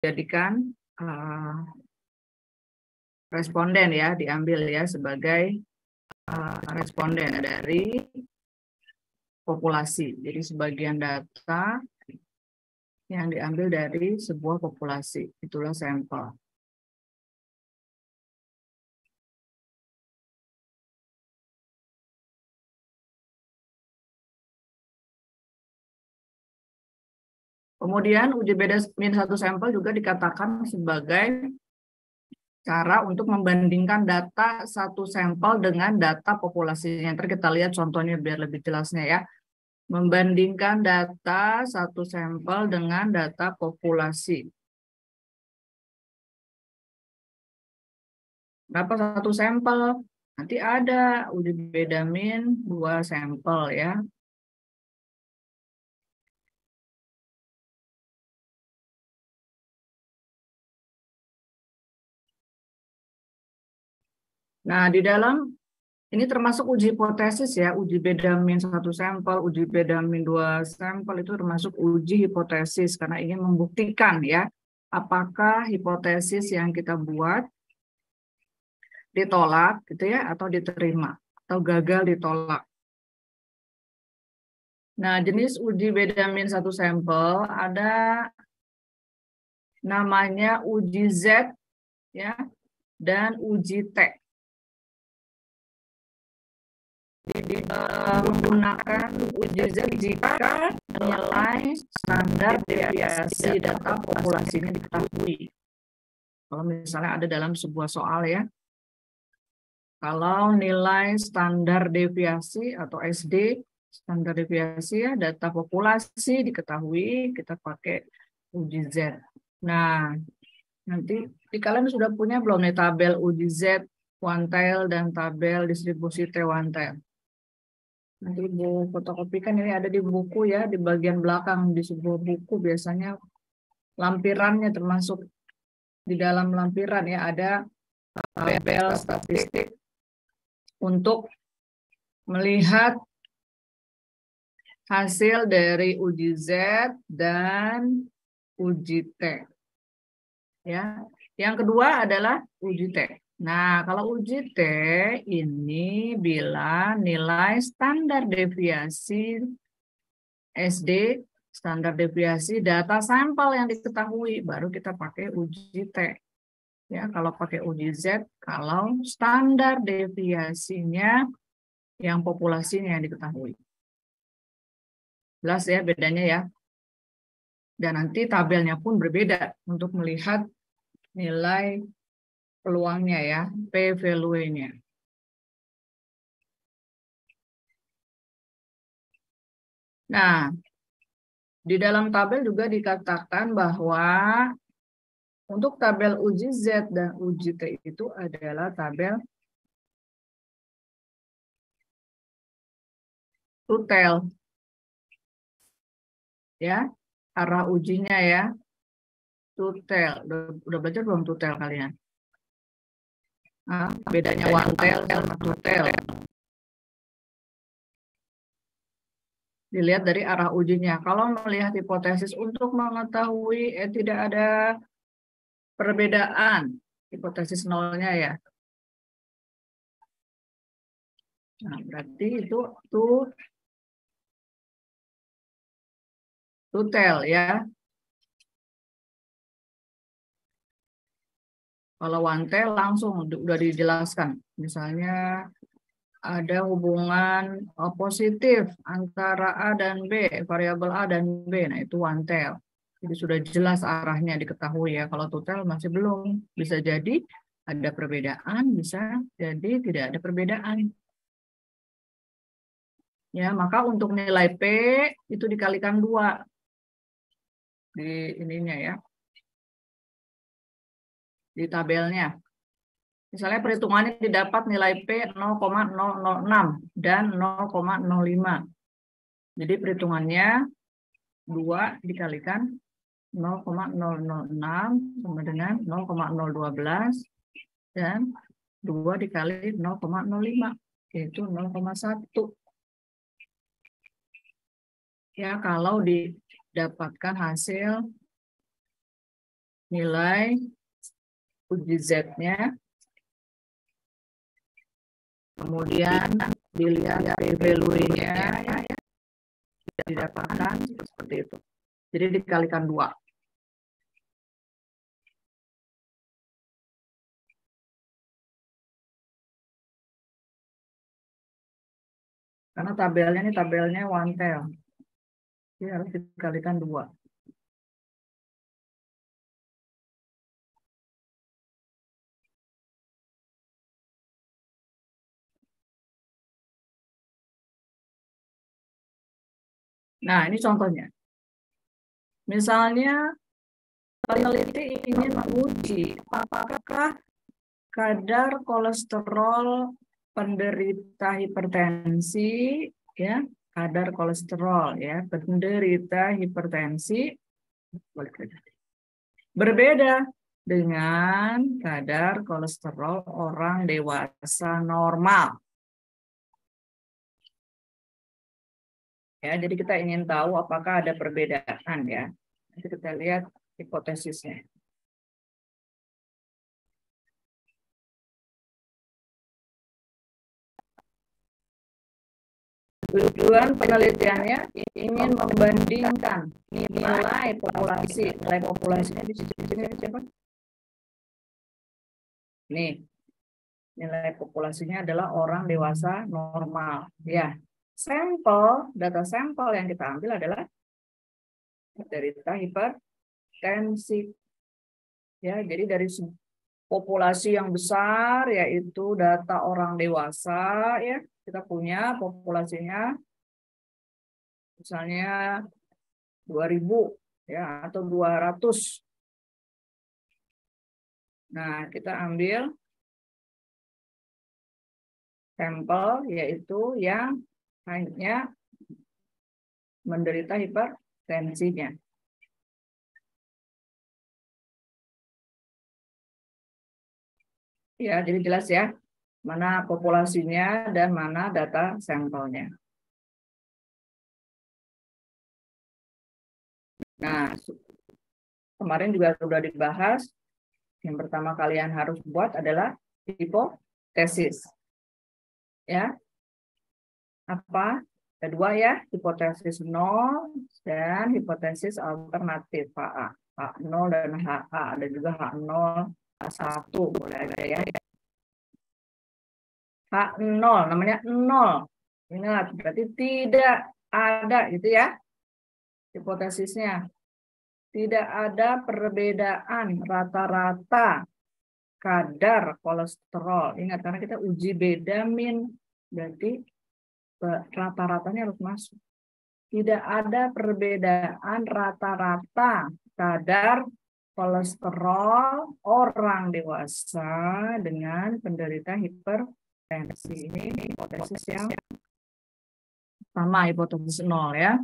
jadikan responden ya, diambil ya sebagai responden dari populasi. Jadi sebagian data yang diambil dari sebuah populasi, itulah sampel. Kemudian uji beda min satu sampel juga dikatakan sebagai cara untuk membandingkan data satu sampel dengan data populasinya. Nanti kita lihat contohnya biar lebih jelasnya ya. Membandingkan data satu sampel dengan data populasi. Berapa satu sampel? Nanti ada uji beda min 2 sampel ya. Nah, di dalam ini termasuk uji hipotesis ya, uji beda min 1 sampel, uji beda min 2 sampel itu termasuk uji hipotesis karena ingin membuktikan ya, apakah hipotesis yang kita buat ditolak gitu ya atau diterima atau gagal ditolak. Nah, jenis uji beda min 1 sampel ada namanya uji Z ya dan uji T. Menggunakan uji Z jika nilai standar deviasi data populasinya diketahui. Kalau misalnya ada dalam sebuah soal ya, kalau nilai standar deviasi atau SD, standar deviasi ya, data populasi diketahui, kita pakai uji Z. Nah, nanti kalian sudah punya belum nih tabel uji Z one tail dan tabel distribusi T one tail? Nanti Ibu fotokopikan, ini ada di buku ya, di bagian belakang di sebuah buku biasanya lampirannya termasuk di dalam lampiran ya ada tabel statistik untuk melihat hasil dari uji Z dan uji T. Ya. Yang kedua adalah uji T. Nah, kalau uji T ini bila nilai standar deviasi SD, standar deviasi data sampel yang diketahui, baru kita pakai uji T. Ya, kalau pakai uji Z, kalau standar deviasinya yang populasinya yang diketahui. Jelas ya bedanya ya. Dan nanti tabelnya pun berbeda untuk melihat nilai peluangnya ya, p-value-nya. Nah, di dalam tabel juga dikatakan bahwa untuk tabel uji Z dan uji T itu adalah tabel two-tail. Ya, arah ujinya ya, two-tail. Udah belajar belum two-tail kalian? Nah, bedanya one-tail sama two-tail. Dilihat dari arah ujinya. Kalau melihat hipotesis untuk mengetahui tidak ada perbedaan, hipotesis nolnya ya. Nah, berarti itu two-tail ya. Kalau one-tail langsung udah dijelaskan. Misalnya ada hubungan positif antara A dan B, variabel A dan B. Nah, itu one tail. Jadi sudah jelas arahnya diketahui ya. Kalau two tail masih belum. Bisa jadi ada perbedaan, bisa jadi tidak ada perbedaan. Ya, maka untuk nilai P itu dikalikan 2 di ininya ya. Di tabelnya. Misalnya perhitungannya didapat nilai P 0,006 dan 0,05. Jadi perhitungannya 2 dikalikan 0,006 sama dengan 0,012 dan 2 dikali 0,05 yaitu 0,1. Ya, kalau didapatkan hasil nilai uji Z-nya. Kemudian dilihat value-nya didapatkan seperti itu. Jadi dikalikan 2. Karena tabelnya ini tabelnya one tail. Jadi harus dikalikan 2. Nah, ini contohnya. Misalnya peneliti ingin menguji apakah kadar kolesterol penderita hipertensi, ya, kadar kolesterol, ya, penderita hipertensi berbeda dengan kadar kolesterol orang dewasa normal. Ya, jadi kita ingin tahu apakah ada perbedaan, ya. Nanti kita lihat hipotesisnya. Tujuan penelitiannya ingin membandingkan nilai populasinya di sini siapa? Nih, nilai populasinya adalah orang dewasa normal, ya. Data sampel yang kita ambil adalah penderita hipertensi. Ya, jadi dari populasi yang besar yaitu data orang dewasa, ya. Kita punya populasinya misalnya 2000, ya, atau 200. Nah, kita ambil sampel yaitu yang hanya menderita hipertensinya. Ya, jadi jelas ya, mana populasinya dan mana data sampelnya. Nah, kemarin juga sudah dibahas, yang pertama kalian harus buat adalah hipotesis. Ya, apa? Kedua ya, hipotesis 0 dan hipotesis alternatif HA. H0 dan HA, ada juga H0, H1, boleh aja ya. H0, namanya 0. Ingat, berarti tidak ada, gitu ya. Hipotesisnya. Tidak ada perbedaan rata-rata kadar kolesterol. Ingat, karena kita uji beda min, berarti rata-ratanya harus masuk. Tidak ada perbedaan rata-rata kadar kolesterol orang dewasa dengan penderita hipertensi. Ini hipotesis yang sama, hipotesis 0 ya.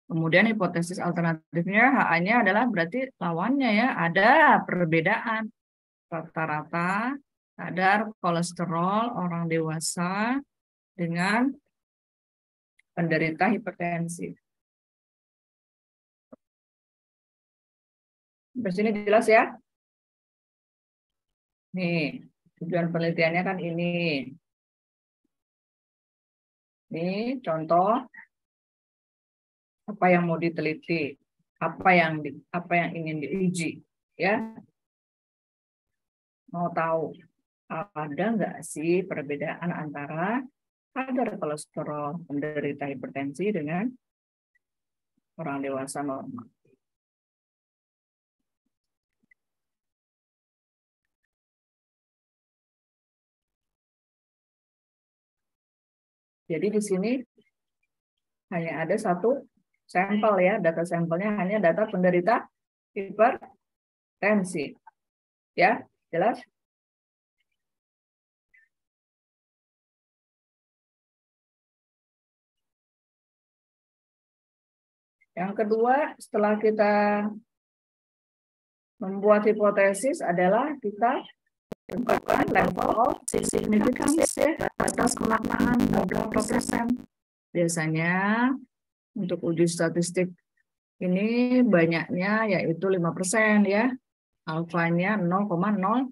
Kemudian hipotesis alternatifnya HA-nya adalah berarti lawannya ya, ada perbedaan rata-rata kadar kolesterol orang dewasa dengan penderita hipertensi. Di sini jelas ya. Nih, tujuan penelitiannya kan ini. Ini contoh apa yang mau diteliti, apa yang ingin diuji, ya. Mau tahu ada nggak sih perbedaan antara kadar kolesterol penderita hipertensi dengan orang dewasa normal. Jadi di sini hanya ada satu sampel ya, data sampelnya hanya data penderita hipertensi. Ya, jelas? Yang kedua, setelah kita membuat hipotesis adalah kita tentukan level of significance ya, batas kemaknaan berapa persen. Biasanya untuk uji statistik ini banyaknya yaitu 5% ya. alfanya 0,05.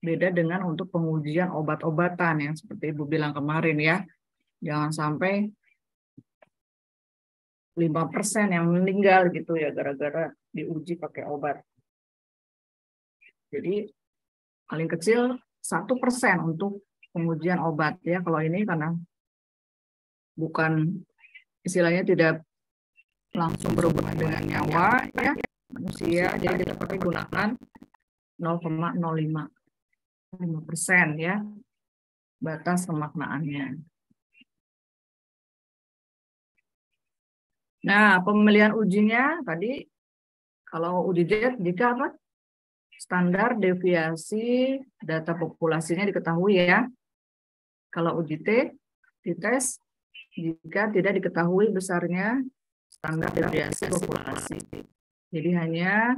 Beda dengan untuk pengujian obat-obatan yang seperti Ibu bilang kemarin ya. Jangan sampai 5% yang meninggal gitu ya gara-gara diuji pakai obat. Jadi paling kecil 1% untuk pengujian obat ya. Kalau ini karena bukan istilahnya tidak langsung berhubungan dengan nyawa ya manusia, jadi kita pakai gunakan 0,05% ya batas pemaknaannya. Nah, pemilihan ujinya tadi kalau uji Z jika apa? Standar deviasi data populasinya diketahui ya. Kalau uji T dites jika tidak diketahui besarnya standar deviasi populasi. Jadi hanya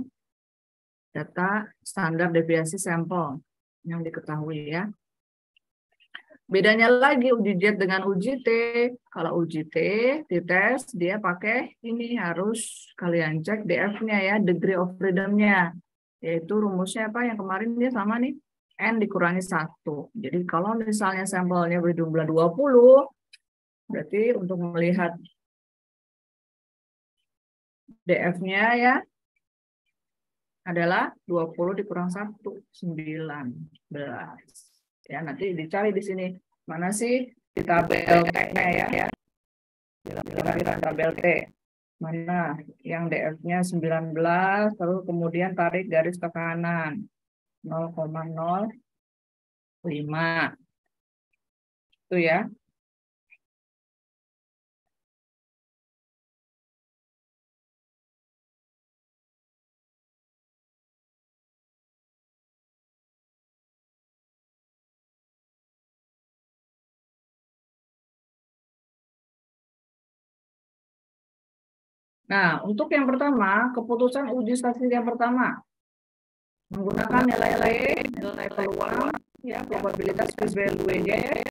data standar deviasi sampel yang diketahui ya. Bedanya lagi uji Z dengan uji T. Kalau uji T dites dia pakai ini, harus kalian cek DF-nya ya, degree of freedom-nya. Yaitu rumusnya apa yang kemarin dia sama nih, N dikurangi 1. Jadi kalau misalnya sampelnya berjumlah 20, berarti untuk melihat DF-nya ya adalah 20 dikurang 1, 19. Ya, nanti dicari di sini. Mana sih di tabel T-nya ya? Di tabel T. Mana yang DF-nya 19, lalu kemudian tarik garis ke kanan. 0,05. Itu ya. Nah, untuk yang pertama, keputusan uji statistik yang pertama menggunakan nilai peluang ya, probabilitas case value-nya ya.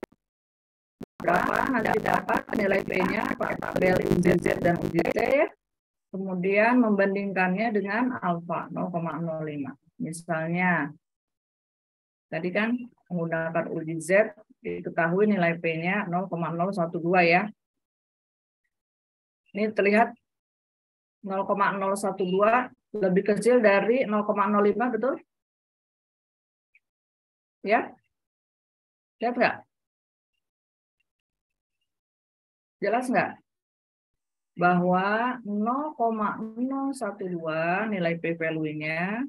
Berapa nanti dapat nilai P-nya pakai tabel uji Z dan uji T ya. Kemudian membandingkannya dengan alfa 0,05. Misalnya tadi kan menggunakan uji Z diketahui nilai P-nya 0,012 ya. Ini terlihat 0,012 lebih kecil dari 0,05, betul? Ya? Lihat nggak? Jelas nggak? Bahwa 0,012 nilai p-value-nya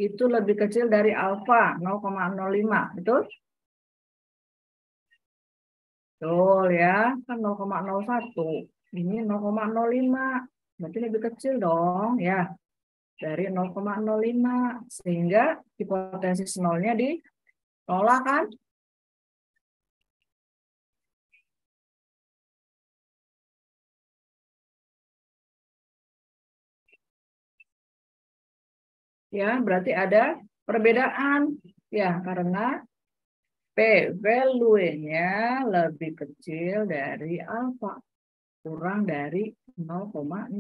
itu lebih kecil dari alfa 0,05, betul? Betul ya, kan 0,01. Ini 0,05. Berarti lebih kecil dong ya dari 0,05, sehingga hipotesis nolnya ditolak kan? Ya, berarti ada perbedaan ya karena p-value-nya lebih kecil dari alfa, kurang dari 0,05.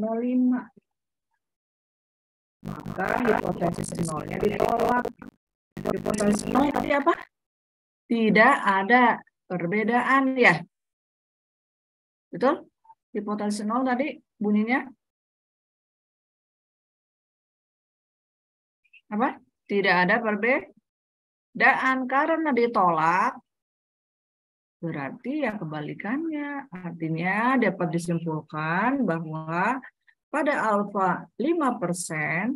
Maka hipotesis nolnya ditolak. Hipotesis nol tadi apa? Tidak ada perbedaan ya. Betul? Hipotesis nol tadi bunyinya apa? Tidak ada perbedaan karena ditolak. Berarti yang kebalikannya. Artinya dapat disimpulkan bahwa pada alfa 5%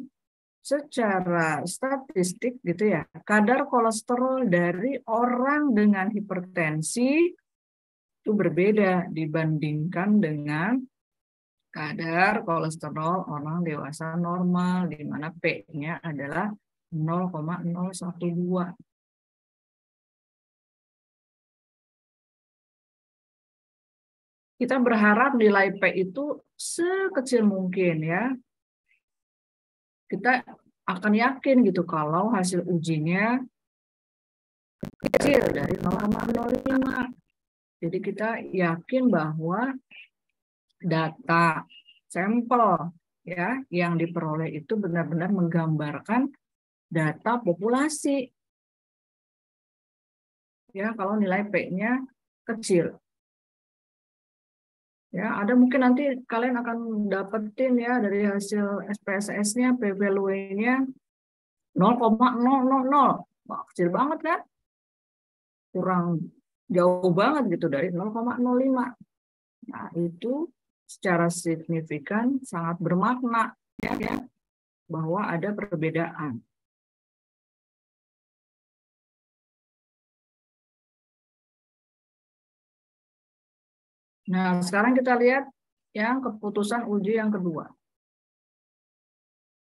secara statistik gitu ya, kadar kolesterol dari orang dengan hipertensi itu berbeda dibandingkan dengan kadar kolesterol orang dewasa normal, di mana P-nya adalah 0,012. Kita berharap nilai P itu sekecil mungkin ya. Kita akan yakin gitu kalau hasil ujinya kecil dari 0,05. Jadi kita yakin bahwa data sampel ya yang diperoleh itu benar-benar menggambarkan data populasi. Ya, kalau nilai P-nya kecil. Ya, ada mungkin nanti kalian akan dapetin ya dari hasil SPSS-nya, P-value-nya 0,000. Wah, kecil banget kan? Kurang jauh banget gitu dari 0,05. Nah, itu secara signifikan sangat bermakna ya, bahwa ada perbedaan. Nah, sekarang kita lihat yang keputusan uji yang kedua.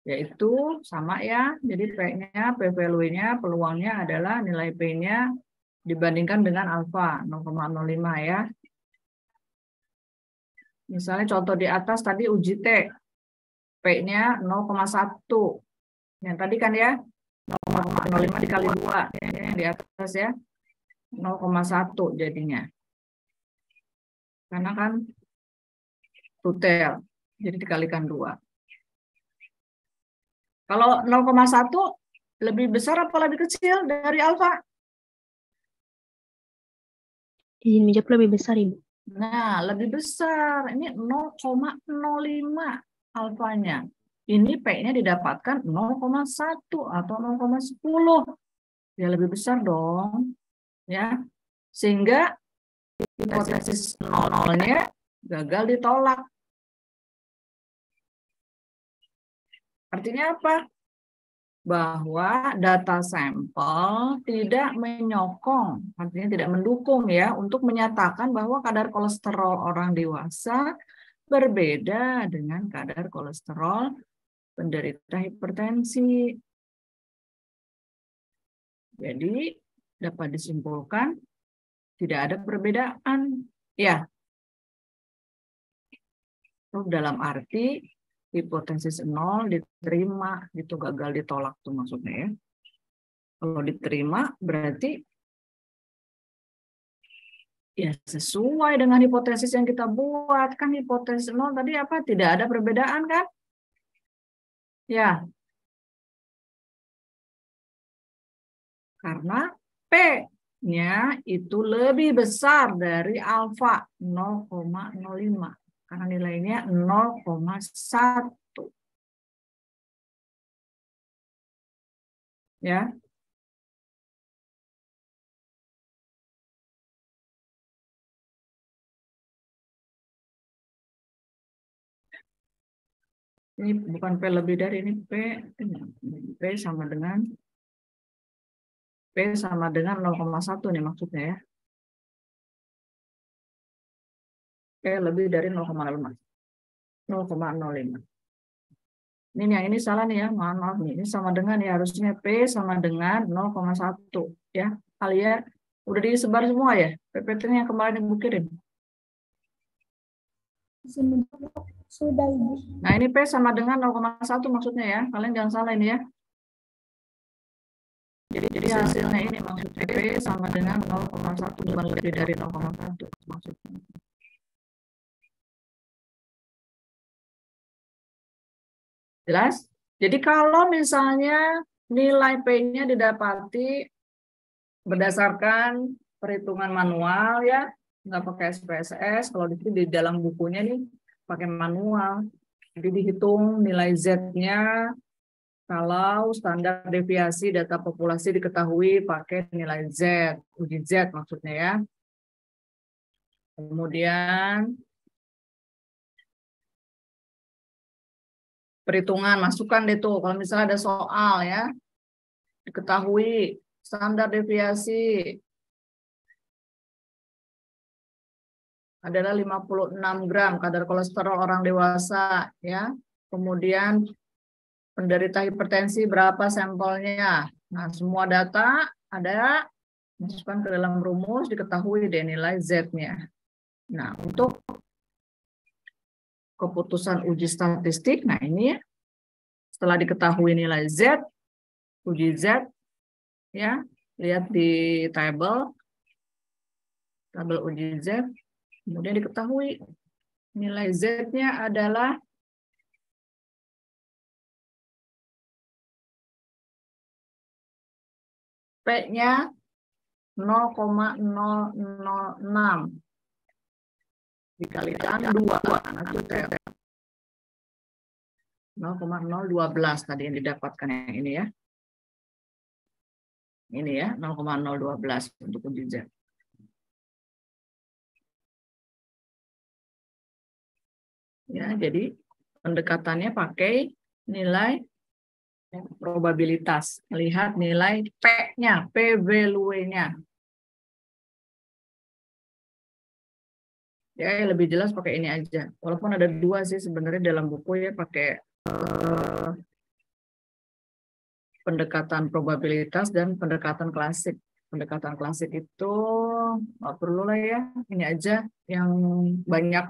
Yaitu sama ya, jadi P-nya, P-value-nya, peluangnya adalah nilai P-nya dibandingkan dengan alfa 0,05 ya. Misalnya contoh di atas tadi uji T, P-nya 0,1. Yang tadi kan ya, 0,05 dikali 2, yang di atas ya, 0,1 jadinya. Karena kan tutel, jadi dikalikan 2. Kalau 0,1 lebih besar apa lebih kecil dari alfa? Izin menjawab lebih besar, Ibu. Nah, lebih besar. Ini 0,05 alfanya. Ini P-nya didapatkan 0,1 atau 0,10. Ya lebih besar dong. Ya. Sehingga hipotesis 0-nya gagal ditolak. Artinya apa? Bahwa data sampel tidak menyokong, artinya tidak mendukung ya, untuk menyatakan bahwa kadar kolesterol orang dewasa berbeda dengan kadar kolesterol penderita hipertensi. Jadi dapat disimpulkan tidak ada perbedaan. Ya, dalam arti hipotesis 0 diterima, gitu, gagal ditolak tuh maksudnya ya. Kalau diterima berarti ya sesuai dengan hipotesis yang kita buat. Kan hipotesis 0 tadi apa? Tidak ada perbedaan kan? Ya. Karena P-nya itu lebih besar dari alfa 0,05. Karena nilainya 0,1. Ya. Ini bukan P lebih dari, ini P sama dengan 0,1 nih maksudnya ya. P lebih dari 0,05. Ini yang ini salah nih ya, maaf nih. Ini sama dengan ya, harusnya P sama dengan 0,1 ya. Kalian udah disebar semua ya? PPT-nya yang kemarin Ibu kirim. Sudah, Ibu. Nah, ini P sama dengan 0,1 maksudnya ya. Kalian jangan salah ini ya. Jadi hasilnya ini maksudnya P sama dengan 0,1, bukan lebih dari 0,1 maksudnya. Jelas? Jadi kalau misalnya nilai P-nya didapati berdasarkan perhitungan manual ya, nggak pakai SPSS, kalau di dalam bukunya nih pakai manual. Jadi dihitung nilai Z-nya, kalau standar deviasi data populasi diketahui pakai nilai Z, uji Z maksudnya ya. Kemudian perhitungan, masukkan deh tuh, kalau misalnya ada soal ya, diketahui standar deviasi adalah 56 gram kadar kolesterol orang dewasa ya. Kemudian penderita hipertensi berapa sampelnya. Nah, semua data ada, masukkan ke dalam rumus, diketahui deh nilai Z-nya. Nah, untuk keputusan uji statistik, nah ini ya, setelah diketahui nilai Z, uji Z, ya, lihat di tabel uji Z, kemudian diketahui nilai Z-nya adalah P-nya 0,006 dikalikan 2 karena tutel. 0,012 tadi yang didapatkan yang ini ya. Ini ya 0,012 untuk uji Z. Ya, jadi pendekatannya pakai nilai probabilitas. Lihat nilai P-nya, P-value-nya. Ya, lebih jelas pakai ini aja. Walaupun ada dua sih sebenarnya dalam buku ya, pakai pendekatan probabilitas dan pendekatan klasik. Pendekatan klasik itu nggak perlu lah ya. Ini aja yang banyak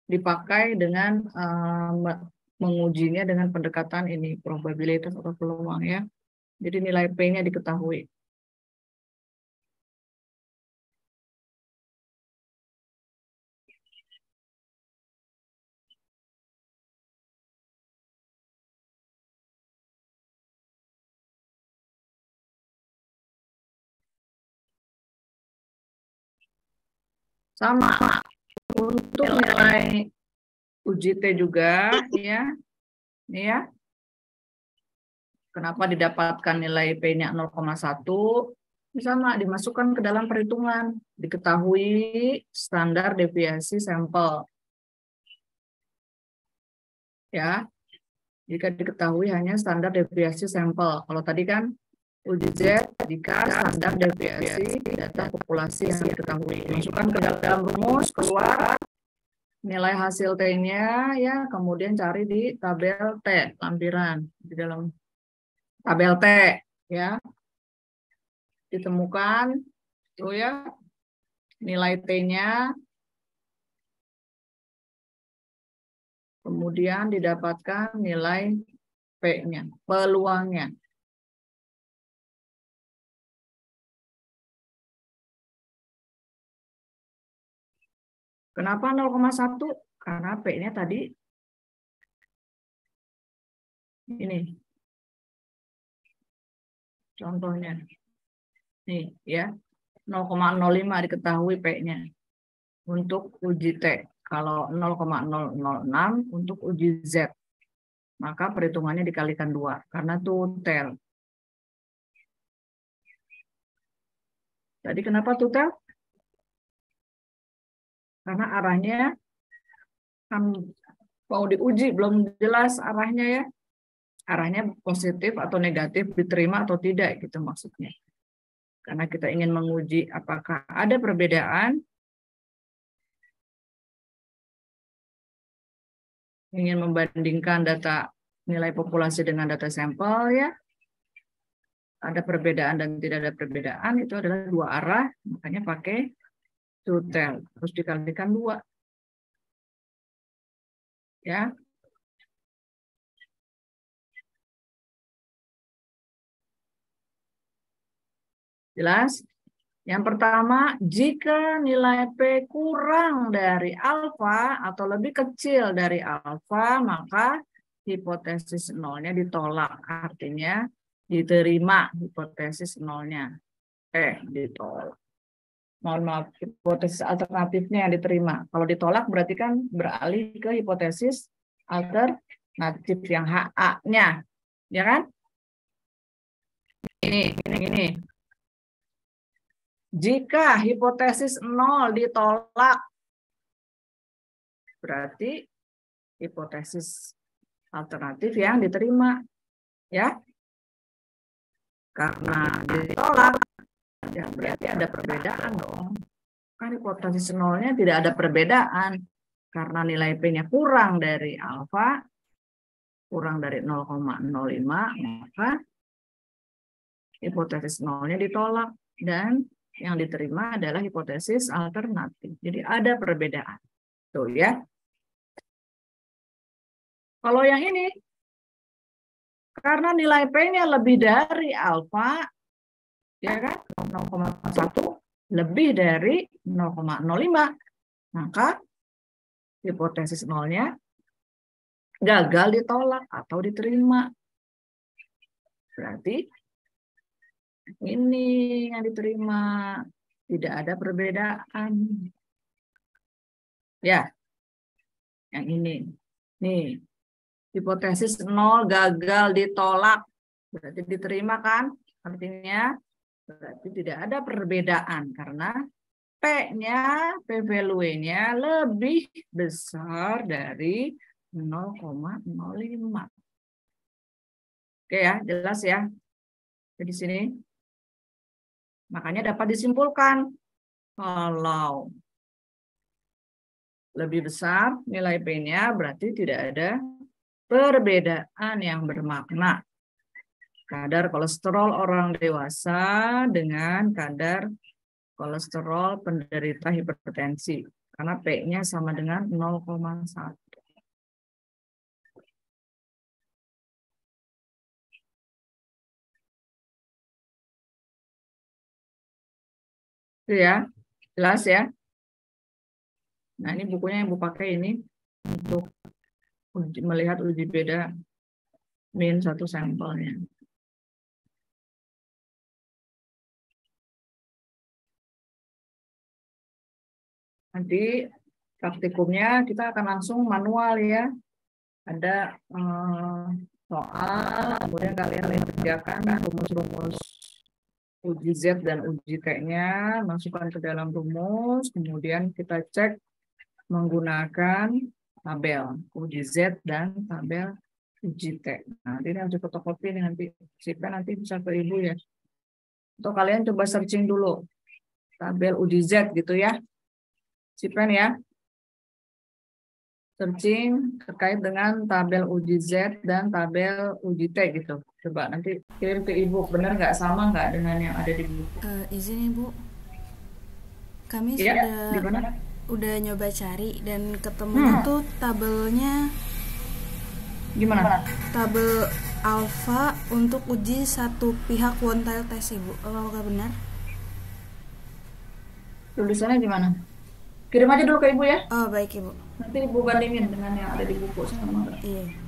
dipakai dengan mengujinya dengan pendekatan ini probabilitas atau peluang ya. Jadi nilai P-nya diketahui. Sama untuk nilai uji T juga ya. Ini ya. Kenapa didapatkan nilai P-nya 0,1? Sama dimasukkan ke dalam perhitungan, diketahui standar deviasi sampel. Ya. Jika diketahui hanya standar deviasi sampel. Kalau tadi kan uji Z jika standar deviasi data populasi yang diketahui. Masukkan ke dalam rumus, keluar nilai hasil T-nya ya, kemudian cari di tabel T, lampiran di dalam tabel T ya. Ditemukan tuh ya nilai T-nya, kemudian didapatkan nilai P-nya, peluangnya. Kenapa 0,1? Karena P-nya tadi ini. Contohnya. Nih ya. 0,05 diketahui P-nya untuk uji T. Kalau 0,006 untuk uji Z. Maka perhitungannya dikalikan 2 karena tutel. Jadi kenapa tutel? Karena arahnya kan mau diuji, belum jelas arahnya ya. Arahnya positif atau negatif, diterima atau tidak gitu maksudnya. Karena kita ingin menguji apakah ada perbedaan, ingin membandingkan data nilai populasi dengan data sampel ya. Ada perbedaan dan tidak ada perbedaan, itu adalah dua arah, makanya pakai tutel, harus dikalikan 2. Ya. Jelas? Yang pertama, jika nilai P kurang dari alfa atau lebih kecil dari alfa, maka hipotesis nolnya ditolak. Artinya diterima hipotesis nolnya. Ditolak. Mohon maaf, hipotesis alternatifnya yang diterima. Kalau ditolak berarti kan beralih ke hipotesis alternatif yang HA-nya. Ya kan? Ini. Jika hipotesis 0 ditolak, berarti hipotesis alternatif yang diterima. Ya. Karena ditolak, ya berarti ada perbedaan dong. Kan hipotesis 0-nya tidak ada perbedaan. Karena nilai P-nya kurang dari alfa, kurang dari 0,05, maka hipotesis 0-nya ditolak. Dan yang diterima adalah hipotesis alternatif. Jadi ada perbedaan. Tuh ya. Kalau yang ini, karena nilai P-nya lebih dari alfa, ya kan, 0,1 lebih dari 0,05, maka hipotesis 0-nya gagal ditolak atau diterima. Berarti Ini yang diterima. Tidak ada perbedaan. Ya, yang ini. Nih, hipotesis 0 gagal ditolak. Berarti diterima kan? Artinya berarti tidak ada perbedaan karena P-nya, P-value-nya lebih besar dari 0,05. Oke ya, jelas ya. Jadi sini. Makanya dapat disimpulkan kalau lebih besar nilai P-nya berarti tidak ada perbedaan yang bermakna. Kadar kolesterol orang dewasa dengan kadar kolesterol penderita hipertensi. Karena P-nya sama dengan 0,1. Itu ya, jelas ya. Nah, ini bukunya yang Bu pakai ini untuk melihat uji beda min satu sampelnya. Nanti praktikumnya kita akan langsung manual ya. Ada soal, kemudian kalian kerjakan rumus-rumus uji Z dan uji T-nya, masukkan ke dalam rumus, kemudian kita cek menggunakan tabel uji Z dan tabel uji T. Nah, ini harus fotokopi nanti. Siapa nanti bisa ke Ibu ya. Atau kalian coba searching dulu tabel uji Z gitu ya. Siapa ya. Searching terkait dengan tabel uji Z dan tabel uji T gitu. Coba nanti kirim ke Ibu. Benar nggak, sama nggak dengan yang ada di buku? Izin Ibu, kami Ya, udah nyoba cari dan ketemunya tuh tabelnya gimana? Tabel alfa untuk uji satu pihak one tile test Ibu. Apakah benar? Tulisannya gimana? Kirim aja dulu ke Ibu ya. Oh baik Ibu. Nanti Ibu bandingin dengan yang ada di buku sama. Iya.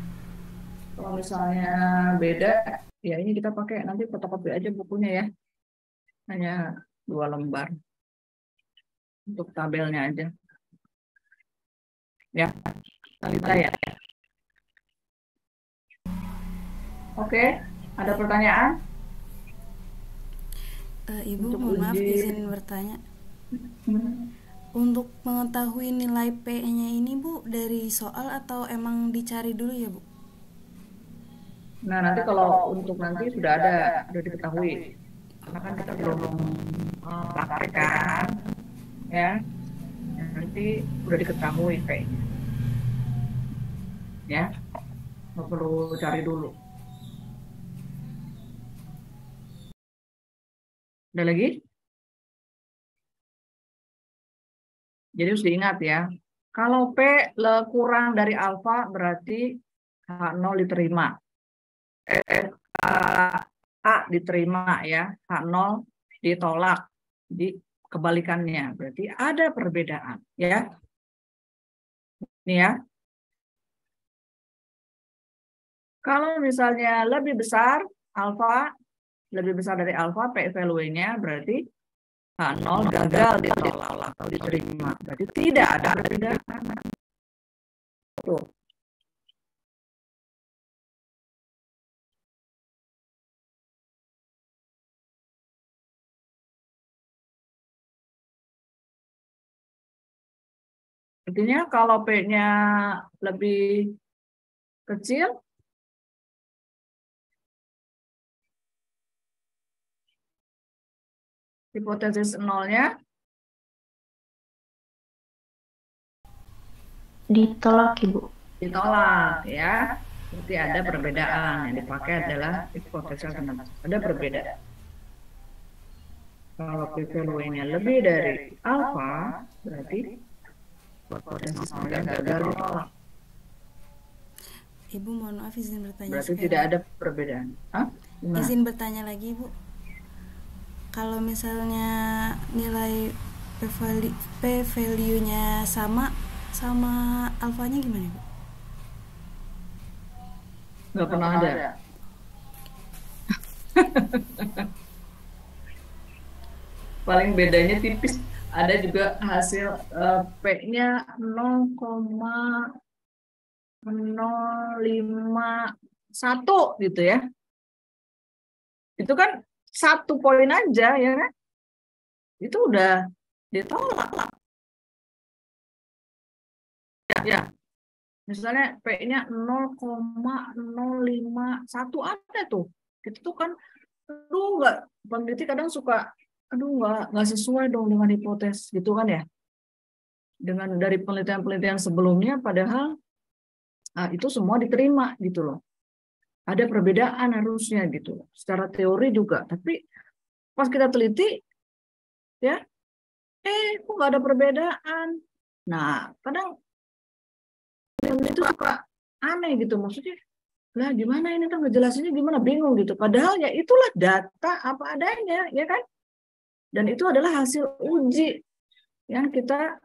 Kalau misalnya beda, ya ini kita pakai nanti fotokopi aja bukunya ya. Hanya 2 lembar. Untuk tabelnya aja. Ya, Talita ya. Oke, ada pertanyaan? Ibu, mohon maaf izin bertanya. Untuk mengetahui nilai P-nya ini Bu, dari soal atau emang dicari dulu ya Bu? Nah, nanti kalau untuk nanti sudah diketahui. Karena kan kita belum praktekkan, ya. Nanti sudah diketahui P-nya. Ya, nggak perlu cari dulu. Ada lagi? Jadi harus diingat ya, kalau P kurang dari alfa berarti H0 diterima. A diterima ya, H0 ditolak. Jadi kebalikannya, berarti ada perbedaan ya. Ini ya. Kalau misalnya lebih besar alfa, lebih besar dari alfa, P value-nya berarti H0 gagal ditolak atau diterima. Berarti tidak ada perbedaan. Tuh. Artinya kalau P-nya lebih kecil, hipotesis nolnya ditolak Ibu. Ditolak ya. Berarti ada perbedaan. Yang dipakai adalah hipotesis nol. Ada perbedaan. Kalau p-value-nya lebih dari alfa, berarti hipotesis nolnya gagal ditolak. Ibu mohon maaf izin bertanya. Berarti tidak ada perbedaan. Hah? Izin bertanya lagi Ibu. Kalau misalnya nilai p-value-nya sama alfanya gimana Bu? Nggak pernah ada. Paling bedanya tipis. Ada juga hasil P-nya 0,051 gitu ya. Itu kan 1 poin aja ya kan? Itu udah ditolak lah. Ya, misalnya P-nya 0,051 ada tuh. Itu tuh kan, aduh nggak, peneliti kadang suka, aduh nggak sesuai dong dengan hipotesis gitu kan ya. Dengan dari penelitian-penelitian sebelumnya, padahal itu semua diterima gitu loh. Ada perbedaan harusnya gitu, secara teori juga. Tapi pas kita teliti, ya, kok nggak ada perbedaan. Nah, kadang itu suka aneh gitu, maksudnya, lah gimana ini kan ngejelasinnya gimana, bingung gitu. Padahal ya itulah data apa adanya, ya kan? Dan itu adalah hasil uji yang kita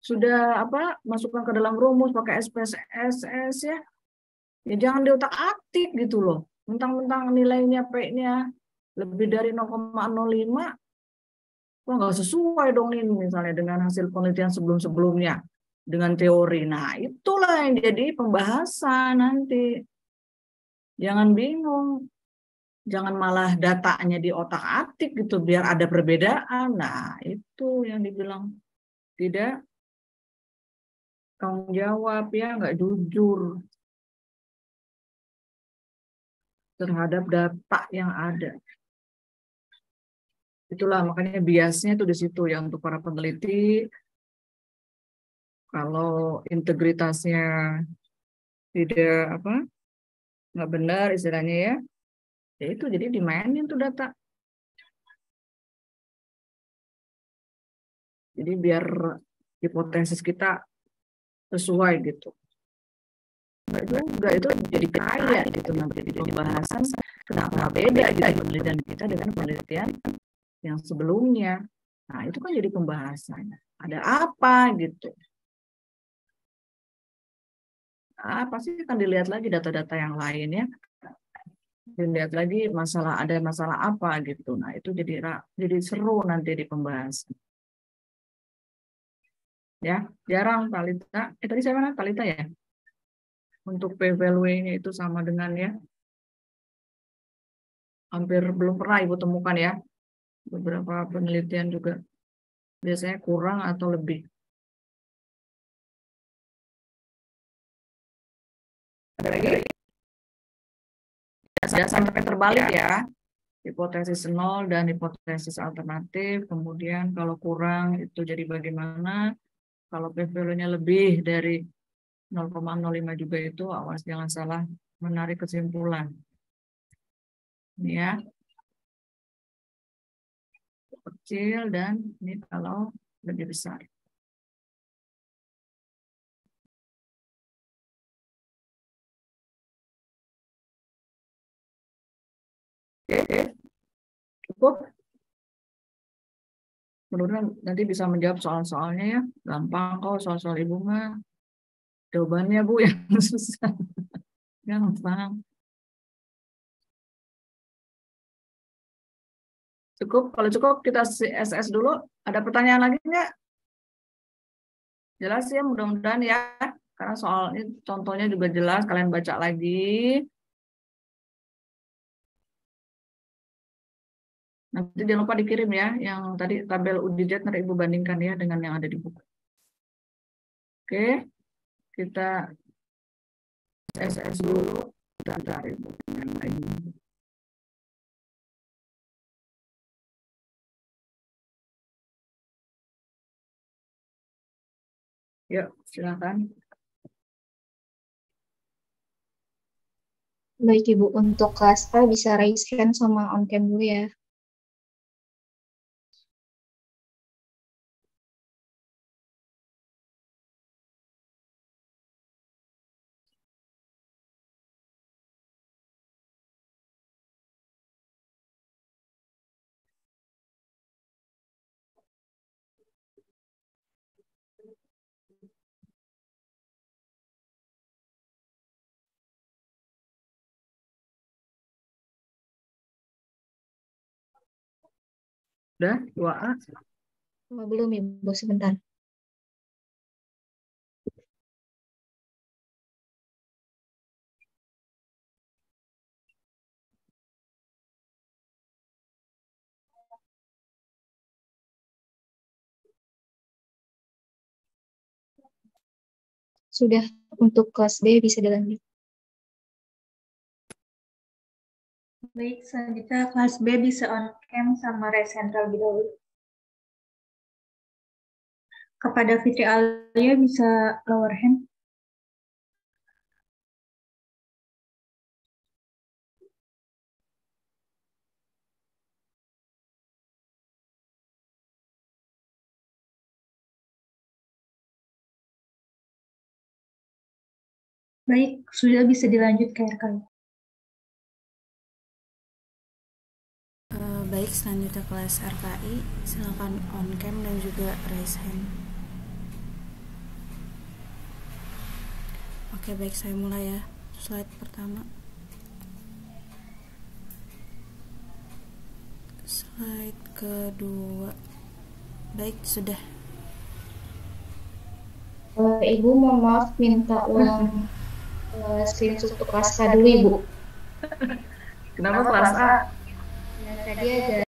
sudah masukkan ke dalam rumus pakai SPSS ya. Ya jangan diotak-atik gitu loh. Mentang-mentang nilainya P-nya lebih dari 0,05, wah nggak sesuai dong ini misalnya dengan hasil penelitian sebelum-sebelumnya dengan teori. Nah, itulah yang jadi pembahasan nanti. Jangan bingung. Jangan malah datanya di otak-atik gitu biar ada perbedaan. Nah, itu yang dibilang tidak tanggung jawab ya, nggak jujur terhadap data yang ada. Itulah makanya biasnya itu di situ ya untuk para peneliti, kalau integritasnya tidak nggak benar istilahnya ya itu jadi dimainin tuh data. Jadi biar hipotesis kita sesuai gitu. Nggak juga itu jadi kaya gitu nanti jadi pembahasan kenapa beda gitu penelitian kita dengan penelitian yang sebelumnya. Nah itu kan jadi pembahasan. Ada apa gitu. Pasti akan dilihat lagi data-data yang lain ya. Dilihat lagi ada masalah apa gitu. Nah itu jadi seru nanti di pembahasan. Ya, jarang Talita. Tadi saya mana Talita ya? Untuk p-value-nya itu sama dengan ya. Hampir belum pernah Ibu temukan ya. Beberapa penelitian juga biasanya kurang atau lebih. Ada lagi? Jangan sampai terbalik ya. Hipotesis nol dan hipotesis alternatif. Kemudian kalau kurang itu jadi bagaimana? Kalau p-value-nya lebih dari 0,05 juga itu, awas jangan salah menarik kesimpulan. Ini ya. Kecil dan ini kalau lebih besar. Oke, cukup. Mudah-mudahan nanti bisa menjawab soal-soalnya ya. Gampang kok soal-soal Ibu mah. Jawabannya Bu yang susah. Gampang. Cukup. Kalau cukup kita SS dulu. Ada pertanyaan lagi nggak? Jelas ya mudah-mudahan ya. Karena soal ini contohnya juga jelas. Kalian baca lagi. Nanti jangan lupa dikirim ya. Yang tadi tabel UDJ nanti Ibu bandingkan ya dengan yang ada di buku. Oke. Kita SS dulu. Kita cari buku yang lain. Yuk, silakan. Baik Ibu, untuk kelas A bisa raise hand sama on cam dulu ya. Udah, 2A. Belum Ibu, sebentar. Sudah, untuk kelas B bisa dilanjut. Baik, selanjutnya kelas B bisa on cam sama raise hand terlebih dahulu. Kepada Fitri Alia bisa lower hand. Baik, sudah bisa dilanjut ke RK. Baik, selanjutnya kelas RKI, silakan on cam dan juga raise hand. Oke, baik, saya mulai ya. Slide pertama. Slide kedua. Baik, sudah. Ibu mohon maaf minta ulang screenshot untuk kelas A dulu Ibu. Kenapa kelas A? Tadi ada